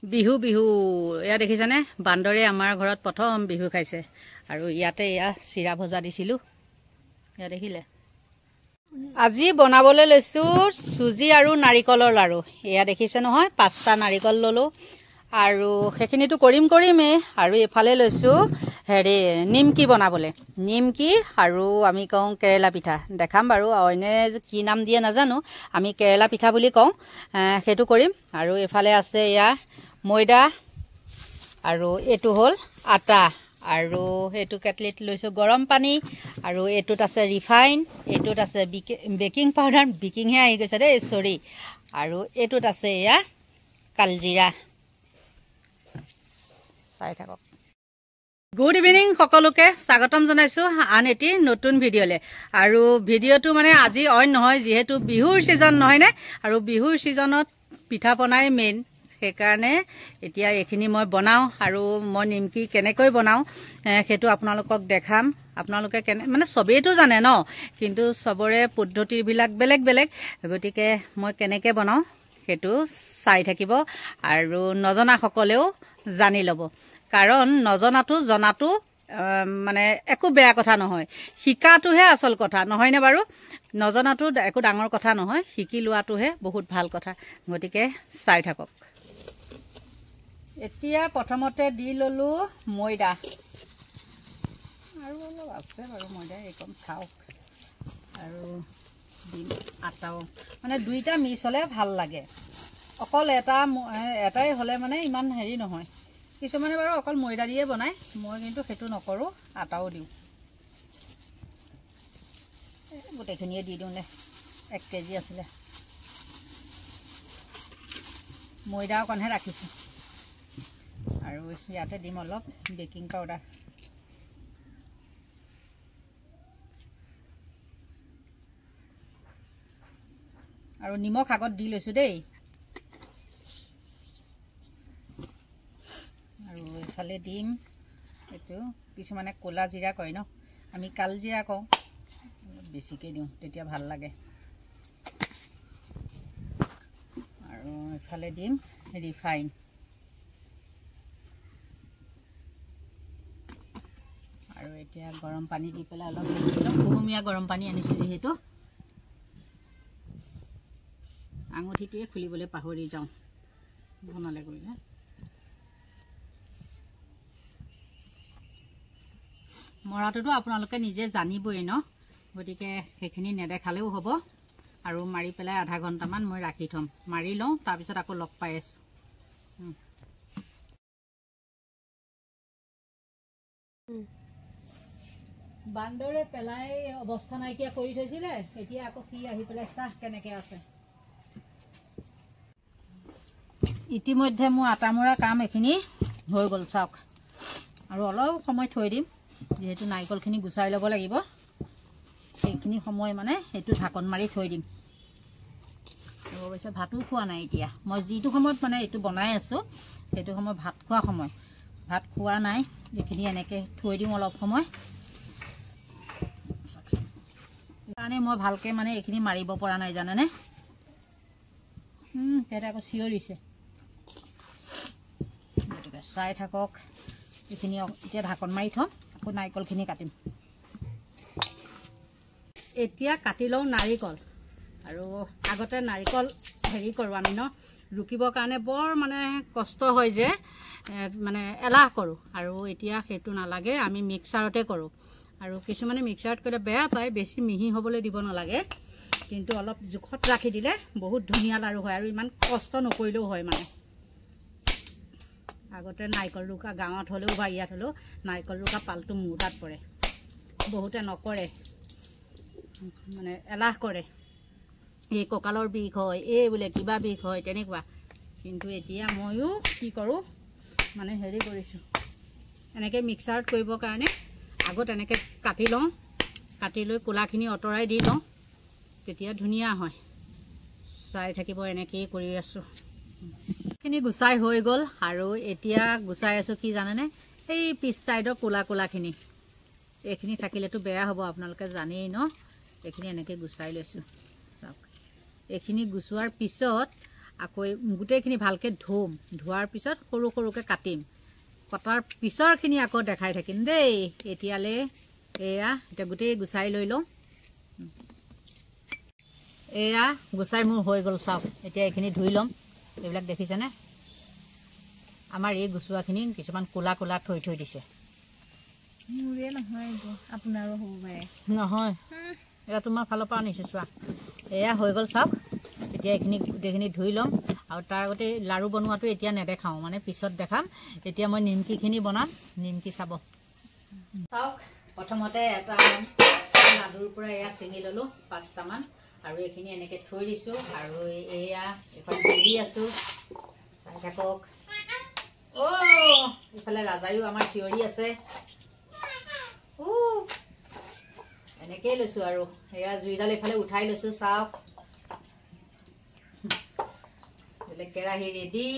বিহু বিহু এয়া দেখিছানে বান্দৰে আমাৰ ঘৰত প্ৰথম বিহু খাইছে আৰু ইয়াতে এয়া চিৰা ভজা দিছিলো এয়া দেখিলে আজি বনাবলৈ লৈছো সুজি আৰু নাৰিকলৰ লাৰু এয়া দেখিছে নহয় 5টা নাৰিকল ললো আৰু সেইখিনিটো কৰিমেই আৰু এফালে লৈছো হেৰি নিমকি বনাবলৈ নিমকি আৰু আমি কওঁ কেৰেলা পিঠা দেখাম বাৰু অইনে কি নাম দিয়ে নাজানো আমি কেৰেলা পিঠা বুলি কওঁ সেইটো কৰিম আৰু এফালে আছে এয়া ময়দা আৰু এটো হল আটা আৰু এটো কেটলিত লৈছো গৰম পানী আৰু এটোত আছে ৰিফাইন এটোত আছে বেকিং পাউডাৰ বেকিং হে আহি গৈছে দে সৰি আৰু এটোত আছে এয়া কালজিৰা চাই থাকক গুড ইভিনিং সকলোকে স্বাগতম জনাইছো আন এটি নতুন ভিডিঅ'লে আৰু ভিডিঅ'টো মানে আজি অইন নহয় যেহেতু বিহুৰ সিজন নহয় নে আৰু বিহুৰ সিজনত পিঠা পনাই মেইন সেইকাৰণে এতিয়া এইখিনি মই বনাও আৰু মই নিমকি কেনেকৈ বনাও সেইটো আপোনালোকক দেখাম আপোনালোকে মানে সবেইটো জানে ন কিন্তু সবৰে পদ্ধতিবিলাক বেলেগ বেলেগ গতিকে মই কেনেকৈ বনাও সেইটো চাই থাকিব আৰু নজনা সকলেও জানি ল'ব কাৰণ নজনাটো জনাটো মানে একো বেয়া কথা নহয় শিকাটোহে আসল কথা নহয় নে বাৰু নজনাটো একো ডাঙৰ কথা নহয় শিকি লোৱাটোহে বহুত ভাল কথা গতিকে চাই থাকক এতিয়া প্ৰথমতে দি ললো ময়দা আৰু অলপ আছে বাৰু ময়দা একদম খাওক আৰু দিম আটাও মানে দুইটা মিক্স হলে ভাল লাগে অকল এটাই হলে মানে ইমান হেৰি নহয় কিছুমানে বাৰু অকল ময়দা দিয়ে বনায় মই কিন্তু সেইটো নকৰোঁ আটাও দিওঁ গোটেইখিনিয়ে দি দিওঁ নে 1 কেজি আছিলে ময়দা অকণহে ৰাখিছোঁ আৰু ইয়াতে দিম অলপ বেকিং পাউডাৰ আৰু নিমখ আগত দি লৈছোঁ দেই আৰু এইফালে দিম এইটো কিছুমানে ক'লা জিৰা কয় ন আমি কাল জিৰা কওঁ বেছিকৈ দিওঁ তেতিয়া ভাল লাগে আৰু এইফালে দিম ৰিফাইন আৰু এতিয়া গৰম পানী দি পেলাই অলপ কুহুমীয়া গৰম পানী আনিছোঁ যিহেতু আঙুঠিটোৱে খুলিবলৈ পাহৰি যাওঁ বনালে কৰিলে মৰাটোতো আপোনালোকে নিজে জানিবই ন গতিকে সেইখিনি নেদেখালেও হ'ব আৰু মাৰি পেলাই আধা ঘণ্টামান মই ৰাখি থ'ম মাৰি লওঁ তাৰপিছত আকৌ লগ পাই আছোঁ বান্দৰে পেলাই অৱস্থা নাইকিয়া কৰি থৈছিলে এতিয়া আকৌ কি আহি পেলাই চাহ কেনেকৈ আছে ইতিমধ্যে মোৰ আটা মৰা কাম এইখিনি হৈ গ'ল চাওক আৰু অলপ সময় থৈ দিম যেহেতু নাৰিকলখিনি গুচাই ল'ব লাগিব সেইখিনি সময় মানে এইটো ঢাকন মাৰি থৈ দিম আৰু অৱশ্যে ভাতো খোৱা নাই এতিয়া মই যিটো সময়ত মানে এইটো বনাই আছোঁ সেইটো সময় ভাত খোৱা সময় ভাত খোৱা নাই এইখিনি এনেকৈ থৈ দিম অলপ সময় সেইকাৰণে মই ভালকৈ মানে এইখিনি মাৰিব পৰা নাই জানেনে তেতে আকৌ চিঞৰিছে গতিকে চাই থাকক এইখিনি এতিয়া ঢাকন মাৰি থ'ম আকৌ নাৰিকলখিনি কাটিম এতিয়া কাটি লওঁ নাৰিকল আৰু আগতে নাৰিকল হেৰি কৰোঁ আমি ন ৰুকিবৰ কাৰণে বৰ মানে কষ্ট হয় যে মানে এলাহ কৰোঁ আৰু এতিয়া সেইটো নালাগে আমি মিক্সাৰতে কৰোঁ আৰু কিছুমানে মিক্সাৰত কৰিলে বেয়া পায় বেছি মিহি হ'বলৈ দিব নালাগে কিন্তু অলপ জোখত ৰাখি দিলে বহুত ধুনীয়া লাৰু হয় আৰু ইমান কষ্ট নকৰিলেও হয় মানে আগতে নাৰিকল ৰুকা গাঁৱত হ'লেও বা ইয়াত হ'লেও নাৰিকল ৰুকা পালটো মোৰ তাত পৰে বহুতে নকৰে মানে এলাহ কৰে এই কঁকালৰ বিষ হয় এই বোলে কিবা বিষ হয় তেনেকুৱা কিন্তু এতিয়া ময়ো কি কৰোঁ মানে হেৰি কৰিছোঁ এনেকৈ মিক্সাৰত কৰিবৰ কাৰণে আগত এনেকৈ কাটি লওঁ কাটি লৈ কোলাখিনি অঁতৰাই দি লওঁ তেতিয়া ধুনীয়া হয় চাই থাকিব এনেকৈয়ে কৰি আছোঁ খিনি গুচাই হৈ গ'ল আৰু এতিয়া গুচাই আছোঁ কি জানেনে এই পিছ চাইডৰ কোলাখিনি এইখিনি থাকিলেতো বেয়া হ'ব আপোনালোকে জানেই ন এইখিনি এনেকৈ গুচাই লৈছোঁ চাওক এইখিনি গুচোৱাৰ পিছত আকৌ গোটেইখিনি ভালকৈ ধুম, ধোৱাৰ পিছত সৰু সৰুকৈ কাটিম, কটাৰ পিছৰখিনি আকৌ দেখাই থাকিম দেই। এতিয়ালৈ এয়া এতিয়া গোটেই গুচাই লৈ লওঁ। এয়া গুচাই মোৰ হৈ গ'ল চাওক। এতিয়া এইখিনি ধুই ল'ম। এইবিলাক দেখিছেনে, আমাৰ এই গুচোৱাখিনি কিছুমান ক'লা ক'লা থৈ থৈ দিছে। মোৰে নহয়, আপোনাৰো হ'ব পাৰে। নহয়, এয়া তোমাৰ ফালৰ পৰা আনিছোঁ চোৱা। এয়া হৈ গ'ল চাওক। এতিয়া এইখিনি গোটেইখিনি ধুই ল'ম। আৰু তাৰ আগতে লাড়ু বনোৱাটো এতিয়া নেদেখাওঁ, মানে পিছত দেখাম। এতিয়া মই নিমকিখিনি বনাম। নিমকি চাব চাওক। প্ৰথমতে এটা লাডুৰ পৰা এয়া ছিঙি ল'লোঁ 5টামান, আৰু এইখিনি এনেকৈ থৈ দিছোঁ। আৰু এয়া এখন বেলি আছোঁ, চাই থাকক। ইফালে ৰাজায়ো আমাৰ চিঞৰি আছে। এনেকেই লৈছোঁ আৰু এয়া জুইডাল এইফালে উঠাই লৈছোঁ চাওক। বেলেগ কেৰাহী ৰেডি।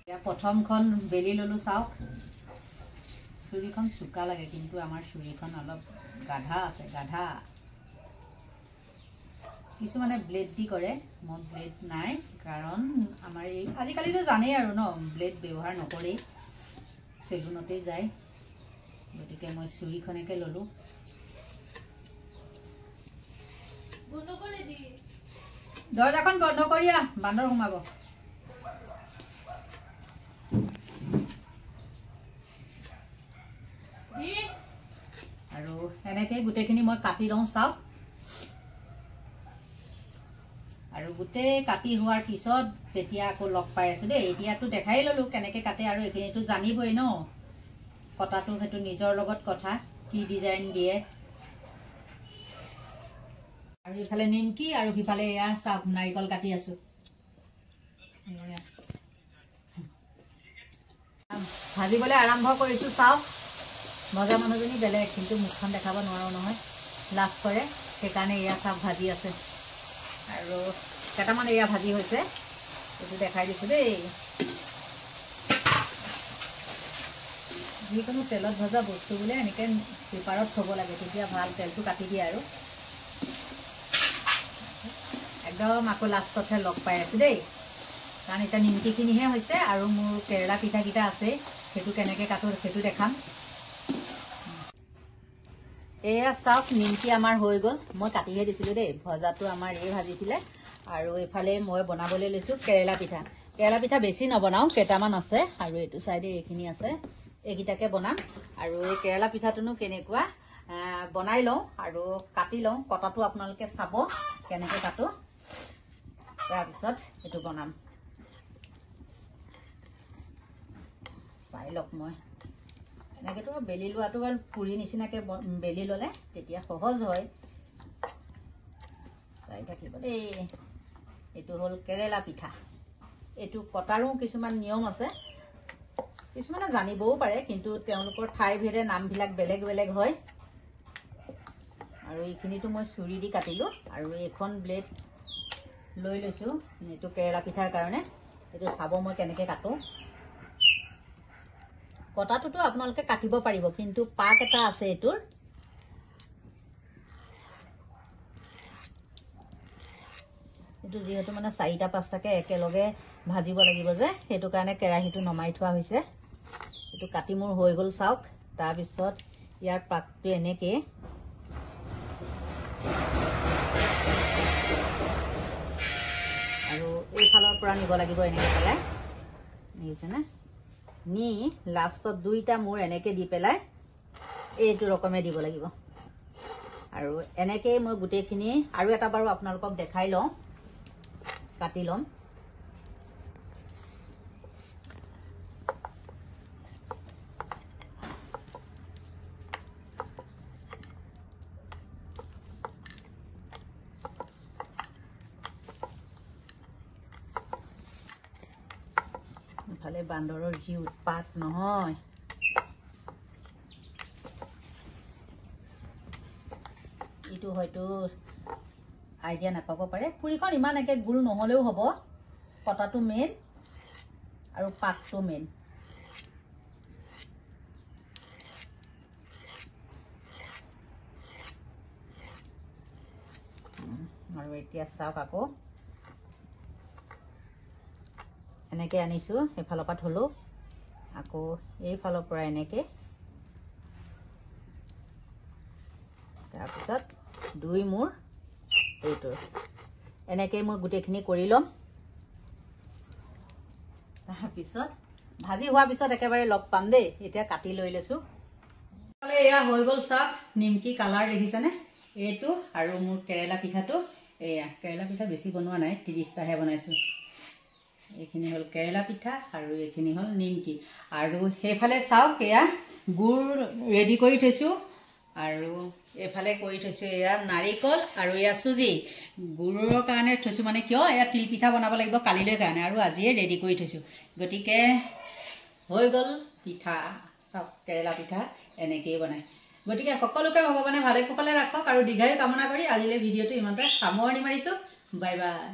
এতিয়া প্ৰথমখন বেলি ল'লোঁ চাওক। চুৰিখন চোকা লাগে, কিন্তু আমাৰ চুৰিখন অলপ গাধা আছে, গাধা। কিছুমানে ব্লেড দি কৰে, মই ব্লেড নাই, কাৰণ আমাৰ এই আজিকালিতো জানেই আৰু ন, ব্লেড ব্যৱহাৰ নকৰেই, চেলুনতেই যায়। গতিকে মই চুৰিখনকে ল'লোঁ। দৰ্জাখন বন্ধ কৰি বান্দৰ সোমাব। আৰু এনেকৈ গোটেইখিনি মই কাটি লওঁ চাওক। আৰু গোটেই কাটি হোৱাৰ পিছত তেতিয়া আকৌ লগ পাই আছোঁ দেই। এতিয়াতো দেখাই ল'লোঁ কেনেকৈ কাটে, আৰু এইখিনিতো জানিবই ন, কটাটো সেইটো নিজৰ লগত কথা, কি ডিজাইন দিয়ে। আৰু ইফালে নিমকি, আৰু সিফালে এয়া চাওক নাৰিকল কাটি আছোঁ। ভাজিবলৈ আৰম্ভ কৰিছোঁ চাওক। ভজা মানুহজনী বেলেগ, কিন্তু মুখখন দেখাব নোৱাৰোঁ নহয়, লাজ কৰে। সেইকাৰণে এয়া চাওক ভাজি আছে। আৰু কেইটামান এয়া ভাজি হৈছে, এইটো দেখাই দিছোঁ দেই। যিকোনো তেলত ভজা বস্তু বোলে এনেকৈ পেপাৰত থ'ব লাগে, তেতিয়া ভাল, তেলটো কাটি দিয়ে। আৰু একদম আকৌ লাষ্টতহে লগ পাই আছোঁ দেই, কাৰণ এতিয়া নিমকিখিনিহে হৈছে, আৰু মোৰ কেৰেলা পিঠাকেইটা আছেই, সেইটো কেনেকৈ কাটোঁ সেইটো দেখাম। এয়া চাওক, নিমকি আমাৰ হৈ গ'ল। মই কাটিহে দিছিলোঁ দেই, ভজাটো আমাৰ এই ভাজিছিলে। আৰু এইফালে মই বনাবলৈ লৈছোঁ কেৰেলা পিঠা। কেৰেলা পিঠা বেছি নবনাওঁ, কেইটামান আছে, আৰু এইটো চাইডে এইখিনি আছে, এইকেইটাকে বনাম। আৰু এই কেৰেলা পিঠাটোনো কেনেকুৱা বনাই লওঁ আৰু কাটি লওঁ। কটাটো আপোনালোকে চাব কেনেকৈ কাটো, তাৰপিছত এইটো বনাম। চাই লওক। মই এনেকৈতো বেলি লোৱাটো বাৰু পুৰি নিচিনাকৈ বেলি ল'লে তেতিয়া সহজ হয়। চাই থাকিব দেই। এইটো হ'ল কেৰেলা পিঠা। এইটো কটাৰো কিছুমান নিয়ম আছে, কিছুমানে জানিবও পাৰে, কিন্তু তেওঁলোকৰ ঠাইভেদে নামবিলাক বেলেগ বেলেগ হয়। আৰু এইখিনিতো মই চুৰি দি কাটিলোঁ, আৰু এইখন ব্লেড লৈ লৈছোঁ এইটো কেৰেলা পিঠাৰ কাৰণে। এইটো চাব মই কেনেকৈ কাটোঁ। কটাটোতো আপোনালোকে কাটিব পাৰিব, কিন্তু পাক এটা আছে এইটোৰ। এইটো যিহেতু মানে 4টা 5টাকৈ একেলগে ভাজিব লাগিব যে, সেইটো কাৰণে কেৰাহীটো নমাই থোৱা হৈছে। এইটো কাটি মোৰ হৈ গ'ল চাওক। তাৰপিছত ইয়াৰ পাকটো এনেকৈ, আৰু এইফালৰ পৰা নিব লাগিব এনেকৈ পেলাই, দেখিছেনে? নি লাষ্টত 2টা মূৰ এনেকৈ দি পেলাই এইটো ৰকমে দিব লাগিব। আৰু এনেকৈয়ে মই গোটেইখিনি, আৰু এটা বাৰু আপোনালোকক দেখাই লওঁ, কাটি ল'ম। ইফালে বান্দৰৰ যি উৎপাত নহয়। এইটো হয়তো আইডিয়া নাপাব পাৰে, পুৰিখন ইমান একে গোল নহ'লেও হ'ব, কটাটো মেইন আৰু পাকটো মেইন। আৰু এতিয়া চাওক আকৌ এনেকৈ আনিছোঁ সেইফালৰ পৰা থলোঁ আকৌ এইফালৰ পৰা এনেকৈ তাৰপিছত 2 মূৰ এইটো এনেকৈ মই গোটেইখিনি কৰি ল'ম তাৰপিছত ভাজি হোৱাৰ পিছত একেবাৰে লগ পাম দেই এতিয়া কাটি লৈ লৈছোঁ এয়া হৈ গ'ল চাওক নিমকি কালাৰ দেখিছেনে এইটো আৰু মোৰ কেৰেলা পিঠাটো এয়া কেৰেলা পিঠা বেছি বনোৱা নাই 30টাহে বনাইছোঁ এইখিনি হ'ল কেৰেলা পিঠা আৰু এইখিনি হ'ল নিমকি আৰু সেইফালে চাওক এয়া গুড় ৰেডি কৰি থৈছোঁ আৰু এইফালে কৰি থৈছোঁ এয়া নাৰিকল আৰু এয়া চুজি গুড়ৰ কাৰণে থৈছোঁ মানে কিয় এয়া তিল পিঠা বনাব লাগিব কালিলৈ কাৰণে আৰু আজিয়ে ৰেডি কৰি থৈছোঁ গতিকে হৈ গ'ল পিঠা চাওক কেৰেলা পিঠা এনেকৈয়ে বনায় গতিকে সকলোকে ভগৱানে ভালে কুশলে ৰাখক আৰু দীৰ্ঘায়ু কামনা কৰি আজিলৈ ভিডিঅ'টো ইমানতে সামৰণি মাৰিছোঁ বাই বাই